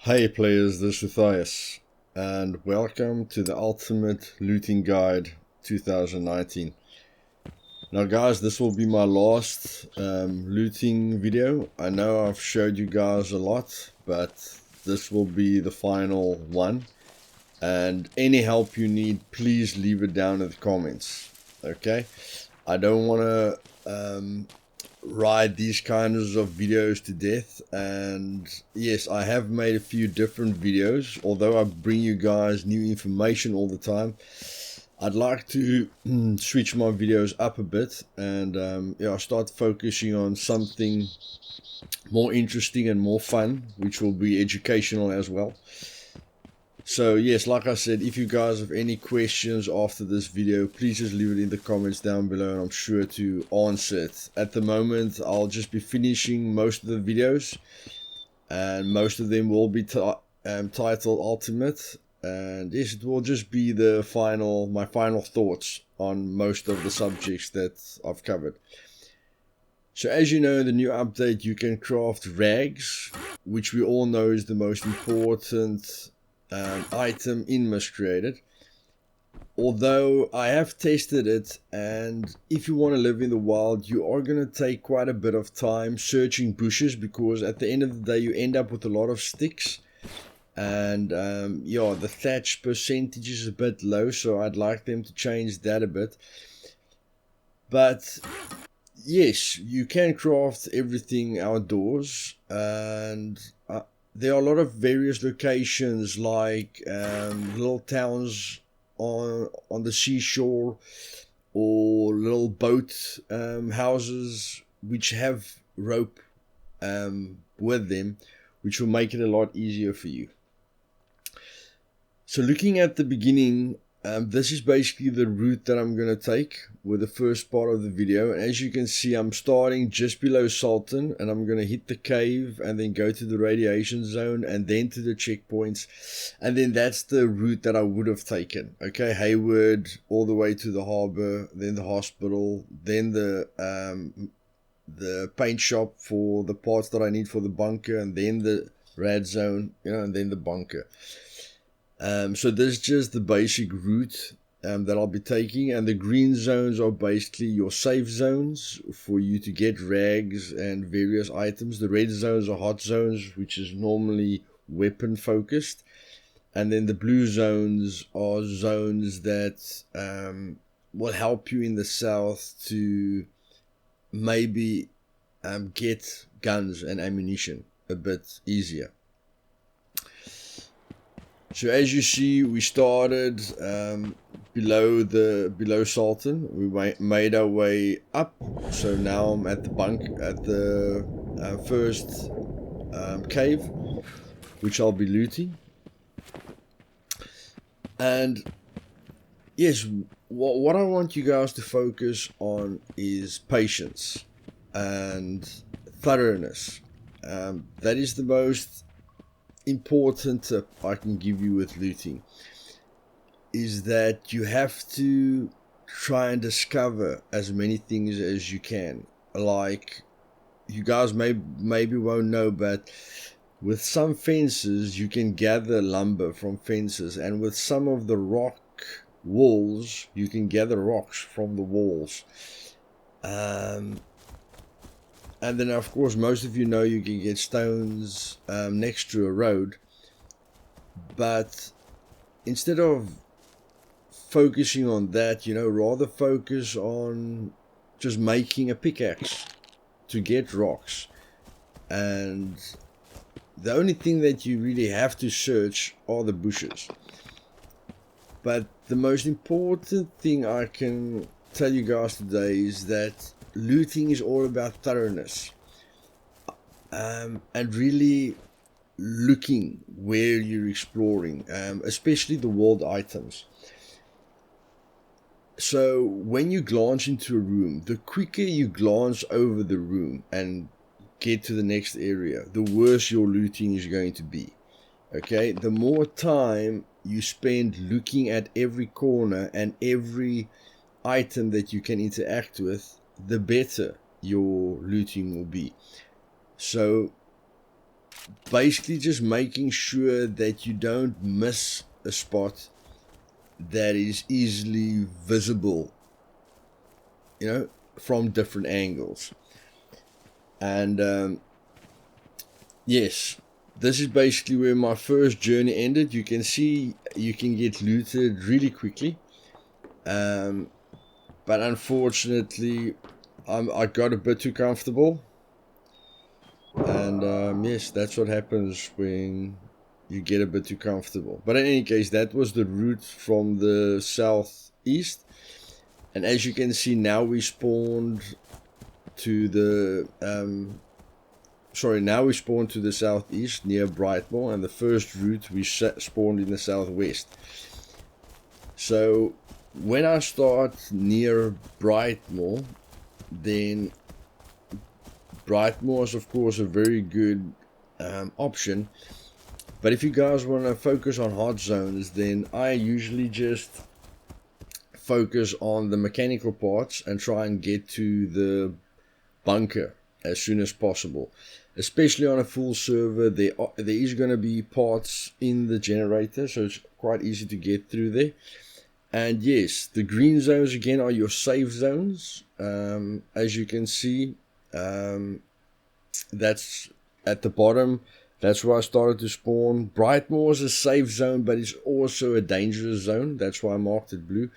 Hey players, this is Luthais, and welcome to the Ultimate Looting Guide 2019. Now guys, this will be my last looting video. I know I've showed you guys a lot, but this will be the final one. And any help you need, please leave it down in the comments, okay? I don't want to ride these kinds of videos to death, and yes, I have made a few different videos. Although I bring you guys new information all the time, I'd like to switch my videos up a bit and start focusing on something more interesting and more fun, which will be educational as well. So yes, like I said, if you guys have any questions after this video, please just leave it in the comments down below and I'm sure to answer it. At the moment, I'll just be finishing most of the videos, and most of them will be titled Ultimate, and yes, it will just be my final thoughts on most of the subjects that I've covered. So as you know, in the new update you can craft rags, which we all know is the most important item in Miscreated. Although I have tested it, and if you want to live in the wild, you are going to take quite a bit of time searching bushes, because at the end of the day you end up with a lot of sticks, and the thatch percentage is a bit low, so I'd like them to change that a bit. But yes, you can craft everything outdoors, and there are a lot of various locations, like little towns on the seashore, or little boat houses which have rope with them, which will make it a lot easier for you. So looking at the beginning, this is basically the route that I'm going to take with the first part of the video. And as you can see, I'm starting just below Sultan, and I'm going to hit the cave and then go to the radiation zone and then to the checkpoints. And then that's the route that I would have taken. Okay, Hayward all the way to the harbor, then the hospital, then the paint shop for the parts that I need for the bunker, and then the rad zone, and then the bunker. So this is just the basic route that I'll be taking, and the green zones are basically your safe zones for you to get rags and various items. The red zones are hot zones, which is normally weapon focused, and then the blue zones are zones that will help you in the south to maybe get guns and ammunition a bit easier. So as you see, we started below Sultan. We made our way up. So now I'm at the first cave, which I'll be looting. And yes, what I want you guys to focus on is patience and thoroughness. That is the most important tip I can give you with looting, is that you have to try and discover as many things as you can. Like, you guys maybe won't know, but with some fences you can gather lumber from fences, and with some of the rock walls you can gather rocks from the walls. And then of course most of you know you can get stones next to a road. But instead of focusing on that, rather focus on just making a pickaxe to get rocks. And the only thing that you really have to search are the bushes. But the most important thing I can tell you guys today is that looting is all about thoroughness, and really looking where you're exploring, especially the world items. So when you glance into a room, the quicker you glance over the room and get to the next area, the worse your looting is going to be. Okay, the more time you spend looking at every corner and every item that you can interact with, the better your looting will be. So basically just making sure that you don't miss a spot that is easily visible, you know, from different angles. And yes, this is basically where my first journey ended. You can see you can get looted really quickly, but unfortunately I got a bit too comfortable, and yes, that's what happens when you get a bit too comfortable. But in any case, that was the route from the southeast, and as you can see now we spawned to the now we spawned to the southeast near Brightmoor, and the first route we spawned in the southwest. So when I start near Brightmoor, then Brightmoor is of course a very good option. But if you guys want to focus on hot zones, then I usually just focus on the mechanical parts and try and get to the bunker as soon as possible. Especially on a full server, there is going to be parts in the generator, so it's quite easy to get through there. And yes, the green zones again are your safe zones. As you can see, that's at the bottom. That's where I started to spawn. Brightmoor is a safe zone, but it's also a dangerous zone. That's why I marked it blue.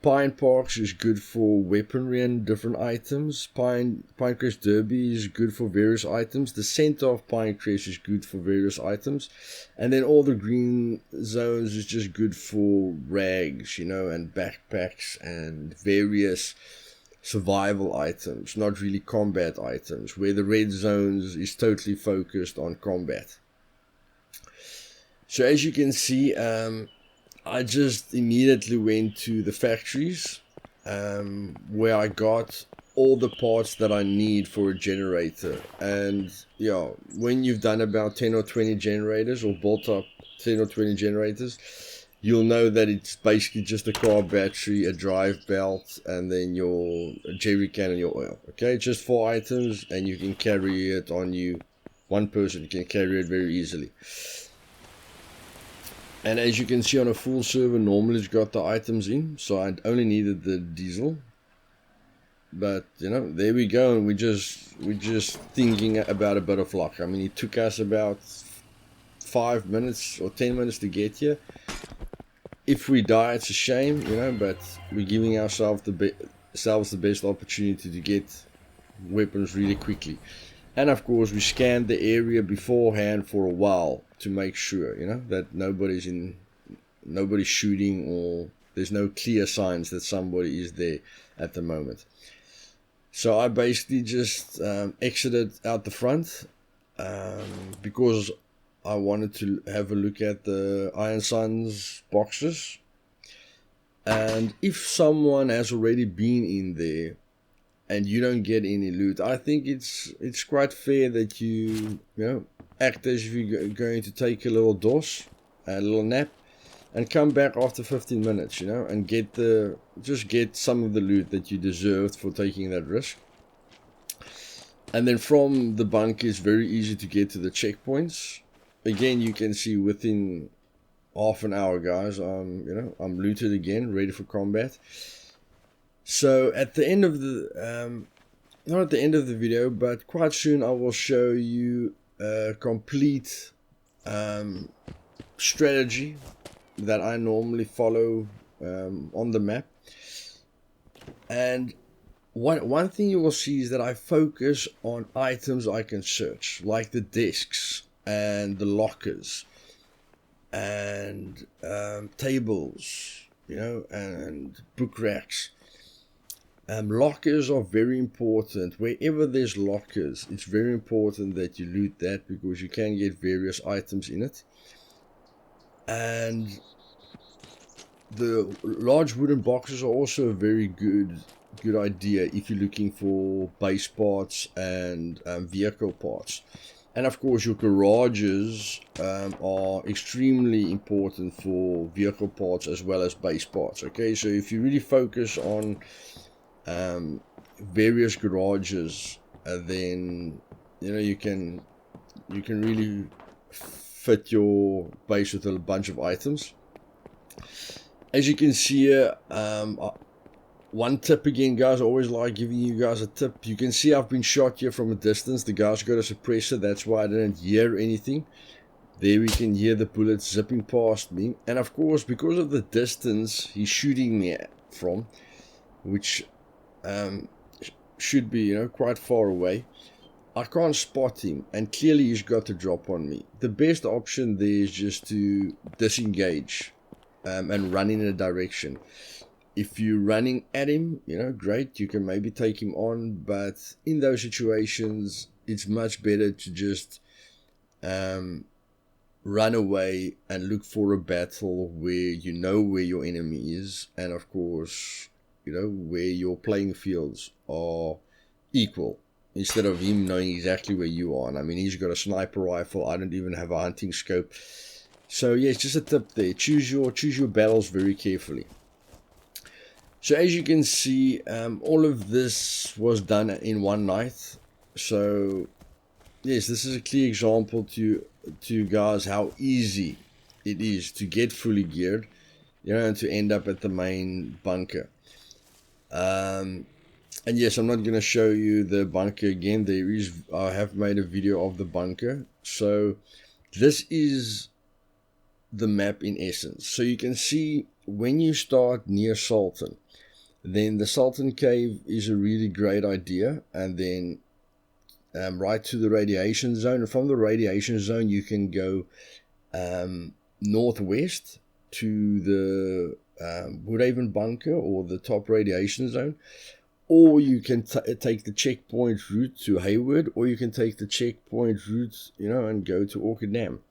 Pine Parks is good for weaponry and different items. Pinecrest Derby is good for various items. The center of Pinecrest is good for various items. And then all the green zones is just good for rags, you know, and backpacks and various survival items, not really combat items, where the red zones is totally focused on combat. So as you can see, I just immediately went to the factories, where I got all the parts that I need for a generator. And yeah, when you've done about 10 or 20 generators, or built up 10 or 20 generators, you'll know that it's basically just a car battery, a drive belt, and then your jerry can and your oil. Okay, just 4 items, and you can carry it on you. One person can carry it very easily. And as you can see on a full server, normally it's got the items in, so I only needed the diesel. But you know, there we go, and we're just thinking about a bit of luck. I mean, it took us about 5 minutes or 10 minutes to get here. If we die, it's a shame, you know, but we're giving ourselves the best opportunity to get weapons really quickly. And of course, we scanned the area beforehand for a while to make sure, you know, that nobody's shooting, or there's no clear signs that somebody is there at the moment. So I basically just exited out the front, because I wanted to have a look at the Iron Suns boxes. And if someone has already been in there and you don't get any loot, I think it's quite fair that you know, act as if you're going to take a little dos, a little nap, and come back after 15 minutes, you know, and get some of the loot that you deserved for taking that risk. And then from the bunker, it's very easy to get to the checkpoints. Again, you can see within half an hour, guys, I'm looted again, ready for combat. So at the end of the, not at the end of the video, but quite soon, I will show you a complete strategy that I normally follow on the map. And one thing you will see is that I focus on items I can search, like the desks and the lockers and tables, you know, and book racks. Lockers are very important. Wherever there's lockers, it's very important that you loot that, because you can get various items in it. And the large wooden boxes are also a very good idea if you're looking for base parts and vehicle parts. And of course, your garages are extremely important for vehicle parts as well as base parts. Okay, so if you really focus on various garages, then you know you can you can really fit your base with a bunch of items. As you can see here, one tip again, guys, I always like giving you guys a tip. You can see I've been shot here from a distance. The guy's got a suppressor, that's why I didn't hear anything. There we can hear the bullets zipping past me. And of course, because of the distance he's shooting me from, which should be, you know, quite far away, I can't spot him, and clearly he's got the drop on me. The best option there is just to disengage and run in a direction. If you're running at him, you know, great, you can maybe take him on, but in those situations, it's much better to just run away and look for a battle where you know where your enemy is, and of course, you know, where your playing fields are equal, instead of him knowing exactly where you are. And I mean, he's got a sniper rifle, I don't even have a hunting scope. So yeah, it's just a tip there. Choose your battles very carefully. So as you can see, all of this was done in one night. So yes, this is a clear example to you guys how easy it is to get fully geared, you know, and to end up at the main bunker. And yes, I'm not going to show you the bunker again. I have made a video of the bunker. So this is the map in essence. So you can see when you start near Sultan, then the Sultan Cave is a really great idea, and then right to the radiation zone. And from the radiation zone you can go northwest to the Woodhaven bunker or the top radiation zone, or you can take the checkpoint route to Hayward, or you can take the checkpoint route, you know, and go to Orchid Dam.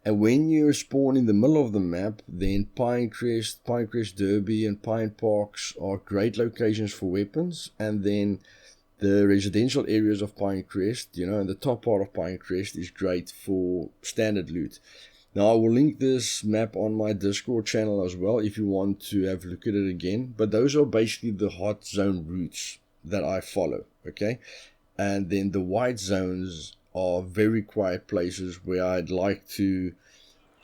And when you spawn in the middle of the map, then Pinecrest Derby and Pine Parks are great locations for weapons. And then the residential areas of Pinecrest, you know, and the top part of Pinecrest is great for standard loot. Now I will link this map on my Discord channel as well if you want to have a look at it again. But those are basically the hot zone routes that I follow, okay? And then the white zones are very quiet places where I'd like to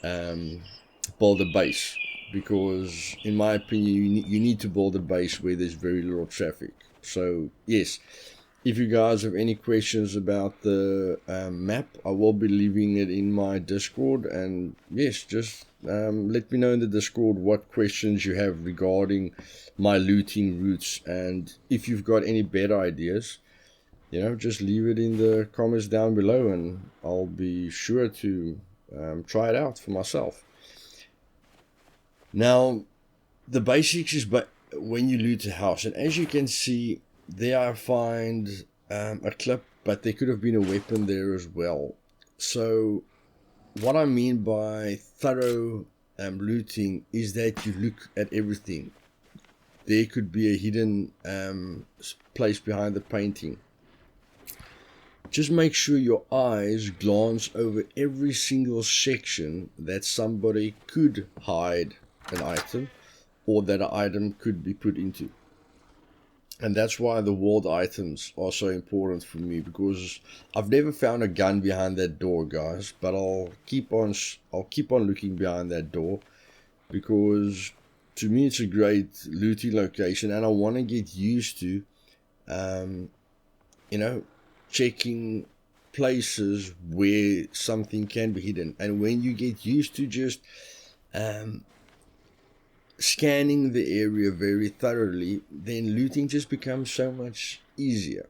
build a base, because in my opinion you need to build a base where there's very little traffic. So yes, if you guys have any questions about the map, I will be leaving it in my Discord, and yes, just let me know in the Discord what questions you have regarding my looting routes, and if you've got any better ideas, you know, just leave it in the comments down below, and I'll be sure to try it out for myself. Now, the basics is when you loot a house, and as you can see, there I find a clip, but there could have been a weapon there as well. So what I mean by thorough looting is that you look at everything. There could be a hidden place behind the painting. Just make sure your eyes glance over every single section that somebody could hide an item, or that an item could be put into. And that's why the walled items are so important for me, because I've never found a gun behind that door, guys, but I'll keep on looking behind that door, because to me it's a great looting location, and I want to get used to you know, checking places where something can be hidden. And when you get used to just scanning the area very thoroughly, then looting just becomes so much easier.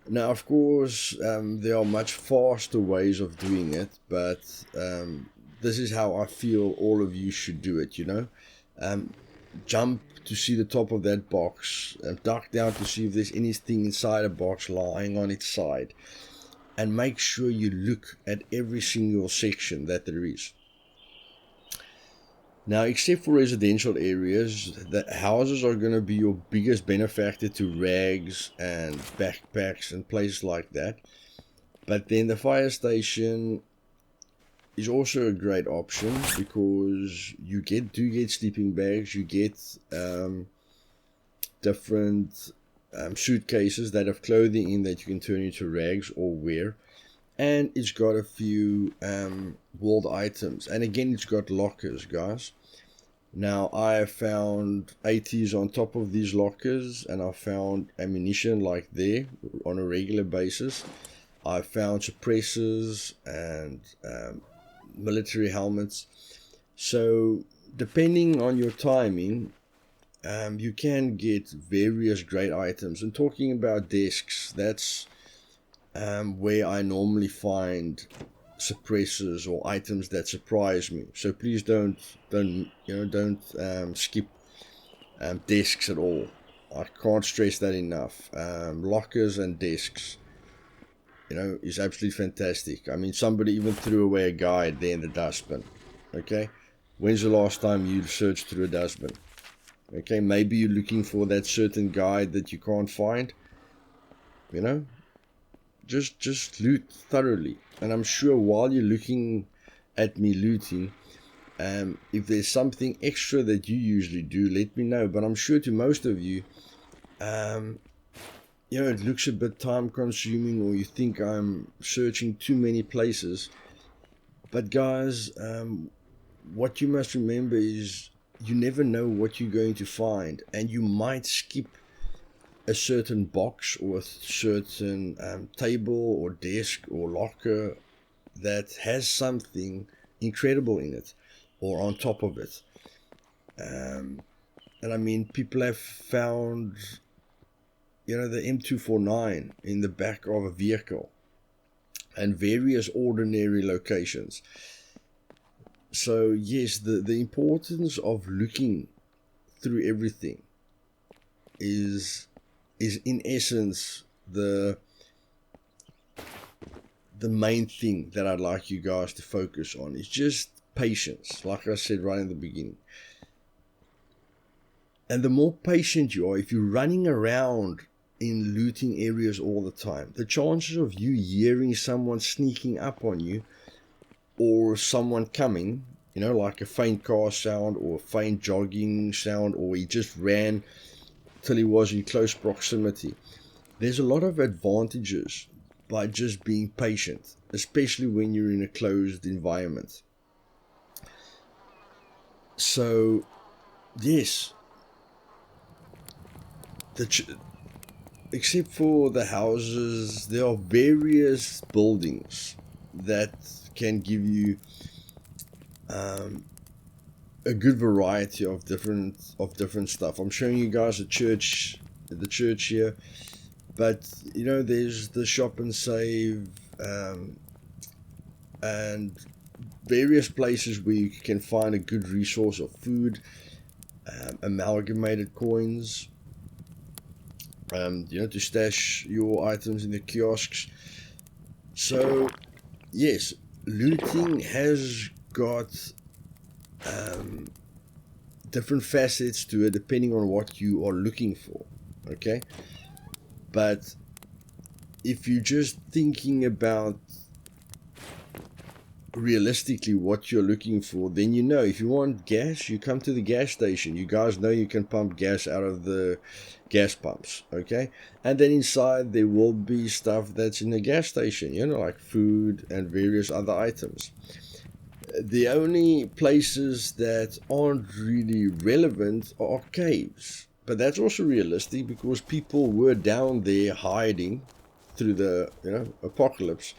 Now, of course, there are much faster ways of doing it, but this is how I feel all of you should do it, you know. Jump to see the top of that box, duck down to see if there's anything inside a box lying on its side, and make sure you look at every single section that there is. Now, except for residential areas, the houses are going to be your biggest benefactor to rags and backpacks and places like that. But then the fire station is also a great option, because you do get sleeping bags, you get different suitcases that have clothing in that you can turn into rags or wear. and it's got a few world items, and again it's got lockers, guys. Now I have found ATs on top of these lockers, and I found ammunition like there on a regular basis. I found suppressors and military helmets. So depending on your timing, you can get various great items. And talking about desks, that's where I normally find suppressors or items that surprise me. So please don't skip desks at all. I can't stress that enough. Lockers and desks, is absolutely fantastic. I mean, somebody even threw away a guide there in the dustbin. Okay, when's the last time you searched through a dustbin? Okay, maybe you're looking for that certain guide that you can't find. Just loot thoroughly. And I'm sure while you're looking at me looting, if there's something extra that you usually do, let me know. But I'm sure to most of you, it looks a bit time consuming, or you think I'm searching too many places. But guys, what you must remember is you never know what you're going to find, and you might skip a certain box or a certain table or desk or locker that has something incredible in it or on top of it. And I mean, people have found, the M249 in the back of a vehicle and various ordinary locations. So yes, the importance of looking through everything is in essence the main thing that I'd like you guys to focus on. Is just patience, like I said right in the beginning. And the more patient you are, if you're running around in looting areas all the time, the chances of you hearing someone sneaking up on you or someone coming, like a faint car sound or a faint jogging sound, or he just ran till he was in close proximity. There's a lot of advantages by just being patient, especially when you're in a closed environment. So, yes, except for the houses, there are various buildings that can give you a good variety of different stuff. I'm showing you guys the church here, but there's the shop and save and various places where you can find a good resource of food, amalgamated coins, to stash your items in the kiosks. So yes, looting has got different facets to it depending on what you are looking for. Okay, but if you're just thinking about realistically what you're looking for, then if you want gas, you come to the gas station. You guys know you can pump gas out of the gas pumps, okay? And then inside there will be stuff that's in the gas station, like food and various other items. The only places that aren't really relevant are caves, but that's also realistic because people were down there hiding through the apocalypse,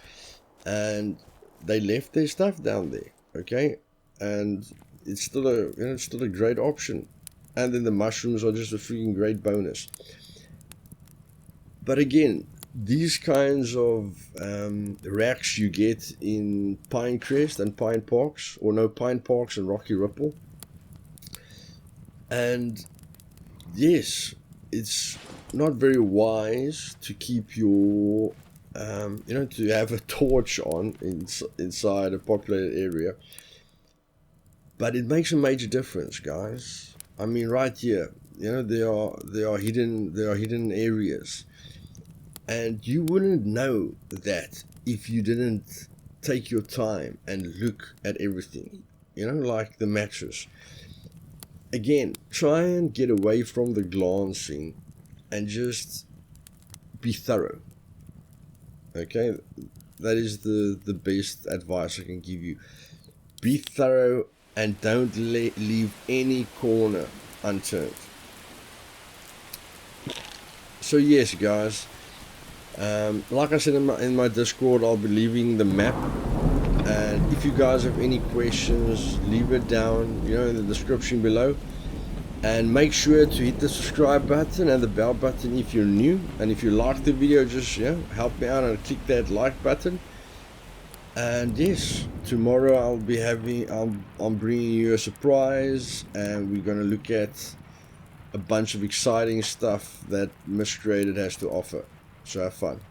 and they left their stuff down there, okay? And it's still a great option. And then the mushrooms are just a freaking great bonus. But again, these kinds of racks you get in Pinecrest and Pine Parks, Pine Parks and Rocky Ripple. And yes, it's not very wise to keep your to have a torch on inside a populated area, but it makes a major difference, guys. I mean, right here, there are hidden areas, and you wouldn't know that if you didn't take your time and look at everything. Like the mattress. Again, try and get away from the glancing and just be thorough. Okay, that is the best advice I can give you. Be thorough and don't leave any corner unturned. So yes, guys, like I said in my Discord, I'll be leaving the map, and if you guys have any questions, leave it down, you know, in the description below. And make sure to hit the subscribe button and the bell button if you're new, and if you like the video, just, you know, help me out and click that like button. And yes, tomorrow I'm bringing you a surprise, and we're gonna look at a bunch of exciting stuff that Miscreated has to offer. So have fun.